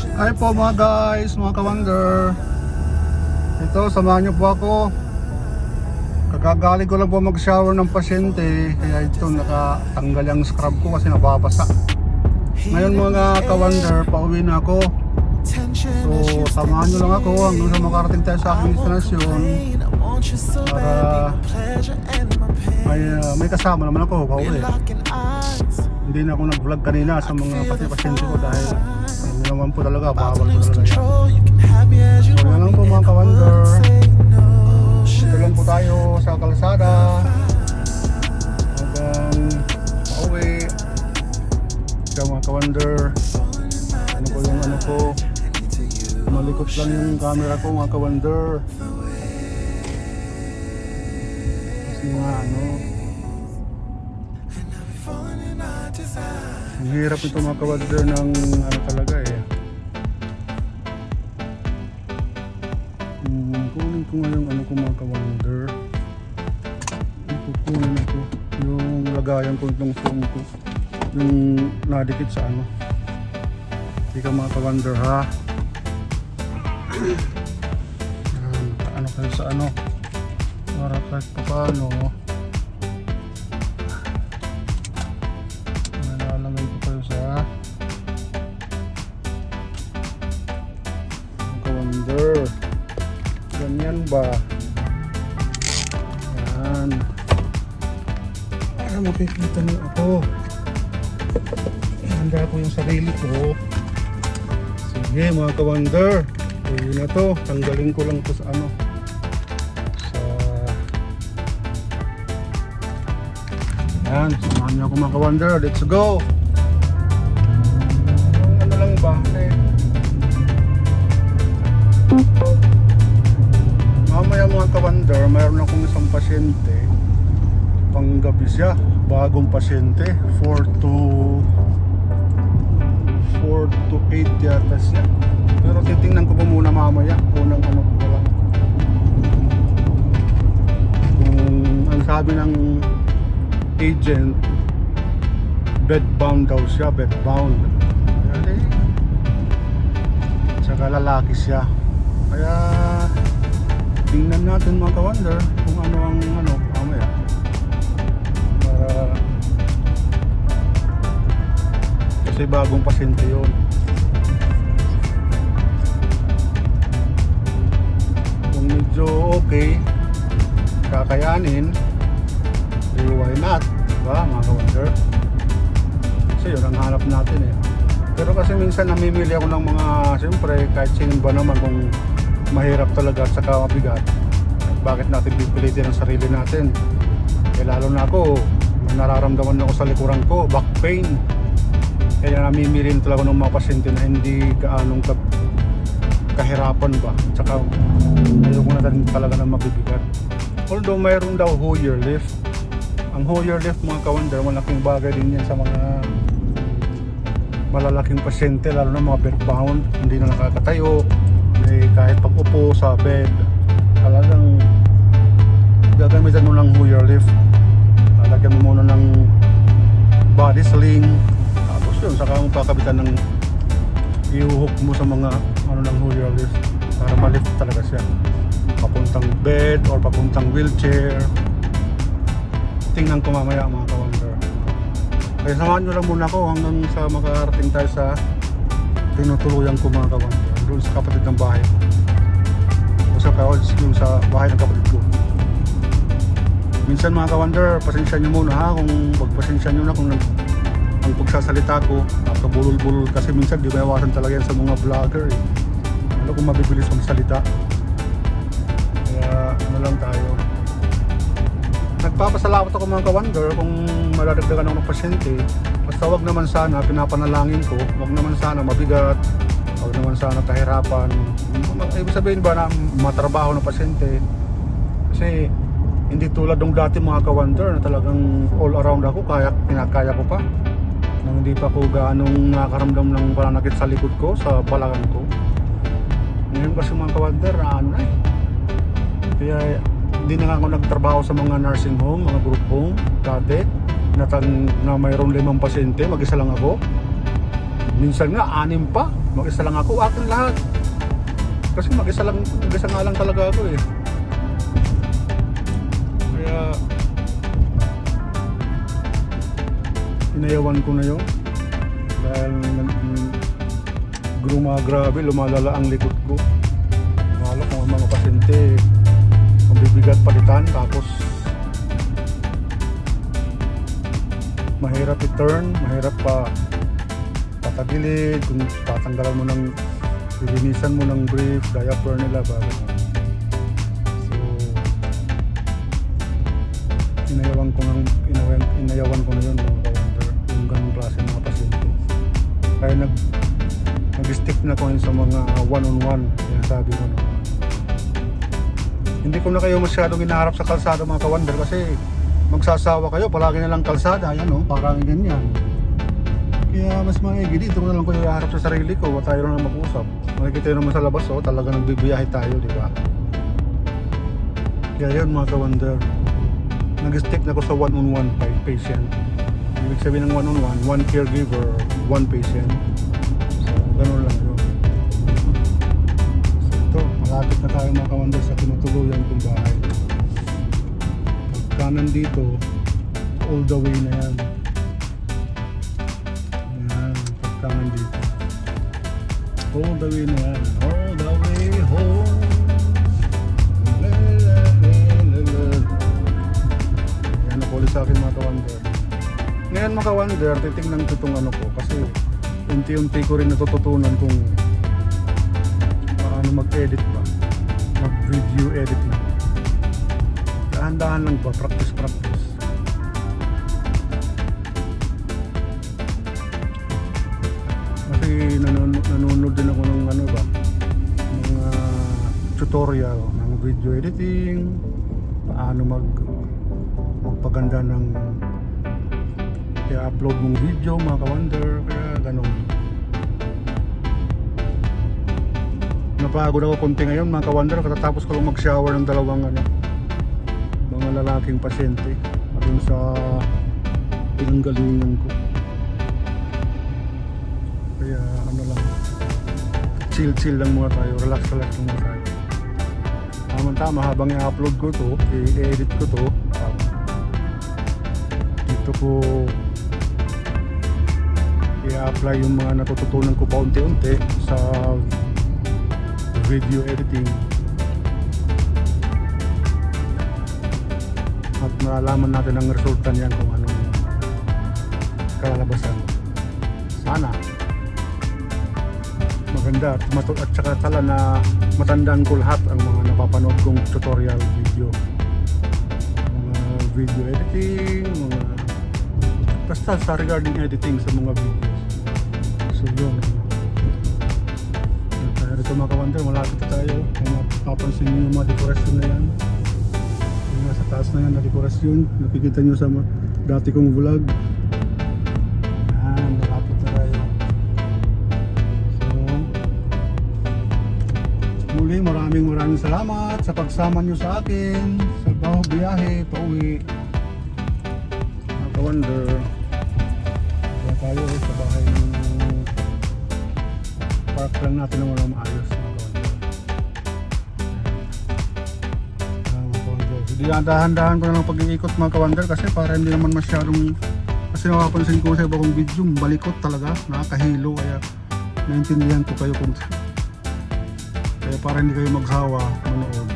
Hi po mga guys, mga ka-wonder. Ito, samahan niyo po ako. Kagagaling ko lang po mag-shower ng pasyente. Kaya ito, nakatanggal yung scrub ko kasi nababasa. Ngayon mga ka-wonder, pauwi na ako. So, samahan niyo lang ako hanggang sa makarating tayo sa aking destinasyon. Para may kasama naman ako, pauwi. Hindi na ako nag-vlog kanina sa mga pasyente ko dahil hindi naman po talaga, bawal ko talaga yan. So yan lang po mga ka-wonder. Ito lang po tayo sa kalsada hanggang pauwi. Ito mga ka-wonder, ano po yung ano ko, malikot lang yung camera ko mga ka-wonder. Kasi nga ano, ang hirap ito mga ka-wonder ng ano talaga eh. Kunin ko nga yung ano ko mga ka-wonder. Kukunin ito yung lagayan ko itong phone ko, yung nadikit sa ano. Hindi ka mga ka-wonder ha. Ano kayo sa ano para kahit pa paano nalalagay ko kayo sa ka-wonder. Ganyan ba? Yan. Para makikita niyo ako. Handa ko yung sarili ko. Sige mga ka-wonder, yun na to. Tanggalin ko lang to sa ano, sa yan. Samahan niyo ako mga ka-wonder. Let's go. Ano lang ba? Mamaya mga ka-wonder, mayroon akong isang pasyente. Panggabi siya, bagong pasyente, 4 to 8 yata siya. Pero titingnan ko pa muna mamaya unang ano ko lang. Kung ang sabi ng agent, bedbound daw siya, bedbound. Tsaka lalaki siya. Kaya tingnan natin mga ka-wonder kung ano ang ano mamaya. Para kasi bagong pasyente yun. Kung medyo okay, kakayanin, why not, diba mga ka-wonder? Kasi yun ang hanap natin eh. Pero kasi minsan namimili ako ng mga, siyempre kahit sinin ba naman kung mahirap talaga at saka mabigat, bakit natin pipilitin ang sarili natin? Eh lalo na ako, nararamdaman ako sa likuran ko, back pain. Kaya namimili talaga ng mga pasyente na hindi gaanong kahirapan ba, at saka ayoko na din talaga ng mabibigat. Although mayroon daw Hoyer lift. Ang Hoyer lift mga ka-wonder, malaking bagay din yan sa mga malalaking pasyente, lalo na mga bedbound, hindi na nakakatayo. Kahit pag-upo sa bed, talagang gagamitan mo ng Hoyer lift. Lalagyan mo muna ng body sling, tapos yun, saka mo pakabitan ng i-hook mo sa mga ano ng Hoyer lift para ma-lift talaga siya papuntang bed or papuntang wheelchair. Tingnan ko mamaya mga ka-wonder. Kaya samahan nyo lang muna ako hanggang sa makarating tayo sa tinutuluyan ko mga ka-wonder, doon sa kapatid ng bahay o sa yung sa bahay ng kapatid ko. Minsan mga ka-wonder, pasensya nyo muna ha, kung pagpasensya nyo na kung ang pagsasalita ko nakabulol-bulol, kasi minsan di mayawasan talaga yan sa mga vlogger eh. Ano kung mabibilis magsalita, kaya ano lang tayo. Nagpapasalamat ako mga ka-wonder kung madadagdagan ako ng pasyente. Basta wag naman sana, pinapanalangin ko, wag naman sana mabigat, wag naman sana kahirapan. Ibig sabihin ba na matrabaho ng pasyente? Kasi hindi tulad ng dati mga ka-wonder na talagang all around ako, kinakaya ko pa nang hindi pa ako gaanong nakakaramdam ng pananakit sa likod ko, sa balakang ko. Ngayon kasi mga ka-wonder, ano na eh, kaya hindi na ako nagtrabaho sa mga nursing home, mga group home dati na mayroong 5 pasyente, mag-isa lang ako. Minsan nga, 6 pa. Mag-isa lang ako, akin lahat. Kasi mag-isa nga lang talaga ako eh. Kaya, inayawan ko na yun. Dahil, grabe, lumalala ang likod ko. Mahalo kung ang mga pasyente, kung bibigat palitan, tapos, mahirap i-turn, mahirap pa patagilid, kung tatanggalan mo ng lilinisan mo ng brief, diaper nila ba. So inayawan ko na yun mga ka-wonder, yung ganung klase ng mga pasyente. Kaya nag-stick na ko yun sa mga one-on-one, sinasabi ko na. Hindi ko na kayo masyadong inaharap sa kalsada mga ka-wonder kasi magsasawa kayo, palagi na lang kalsada, yan o, parang ganyan. Kaya mas maigi dito ko na lang ko iharap sa sarili ko, tayo na mag-usap. Makikita naman sa labas, talaga nagbibiyahe tayo, di ba? Kaya yun mga ka-wonder, nag-stick na ko sa one-on-one patient. Ibig sabihin ng one-on-one, one caregiver, one patient. So, ganun lang yun. So, ito, malapit na tayo mga ka-wonder sa tinutuluyan kong bahay. Kanan dito, all the way na yan. Yan, kanan dito. All the way na yan. All the way home. Yan ako ulit sa akin mga ka-wonder. Ngayon mga ka-wonder, titignan ko itong ano ko kasi unti-unti ko rin natututunan kung paano mag-edit ba. Mag-video edit na. Dahan-dahan lang ba, practice. Kasi nanonood din ako ng ano ba, mga tutorial ng video editing, paano magpaganda ng i-upload mong video mga ka-wonder, kaya ganun. Napagod ako konti ngayon mga ka-wonder, katatapos ko lang mag-shower ng dalawang mga lalaking pasyente dun sa pinanggalingan ko. Kaya ano lang, chill lang muna tayo, relax lang muna tayo. Tama habang i-upload ko to, i-edit ko to, dito ko i-apply yung mga natututunan ko paunti-unti sa video editing. At malalaman natin ang resulta niyan kung anong kalalabasan. Sana maganda at saka tala na matandaan ko lahat ang mga napapanood kong tutorial video, mga video editing, basta sa regarding editing sa mga videos. So yun, kaya rito mga ka-wonder, malapit na tayo. Kung mapapansin nyo yung mga dekorasyon na yan, sa taas na yan na dekorasyon, nakikita nyo sa dati kong vlog. Yan, malapit na tayo. So muli, maraming salamat sa pagsama nyo sa akin sa biyahe pauwi mga ka-wonder. Kaya tayo sa bahay ng park lang natin na walang maayos mga ka-wonder. Dahan-dahan ko na lang pag-iikot mga ka-wonder kasi para hindi naman masyadong, kasi nakapansin ko sa iba kong video, balikot talaga, nakakahilo, kaya naintindihan ko kayo kung kaya para hindi kayo magsawa manood.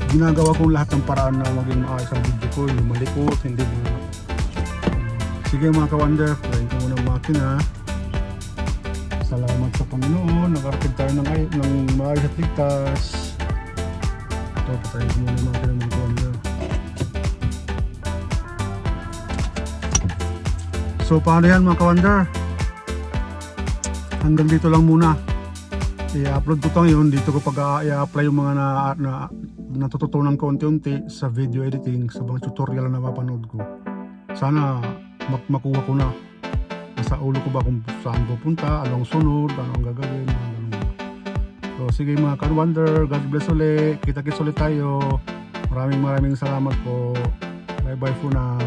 Ginagawa ko lahat ng paraan na maging maayos ang video ko, yung malikot, hindi mo. Sige mga ka-wonder, pulayin ko muna ang makina. Salamat sa Panginoon, nakarating tayo ng maayos at ligtas. Patayin ko muna mga ka-wonder. So paano yan mga ka-wonder? Hanggang dito lang muna. I-upload ko ito ngayon. Dito ko pag-i-apply yung mga natututunan ko unti-unti sa video editing, sa mga tutorial na mapanood ko. Sana makuha ko na. Nasa ulo ko ba kung saan pupunta, anong sunod, anong gagawin. So sige mga ka-wonder, God bless ulit. Kita-kits ulit tayo. Maraming salamat po. Bye bye for now.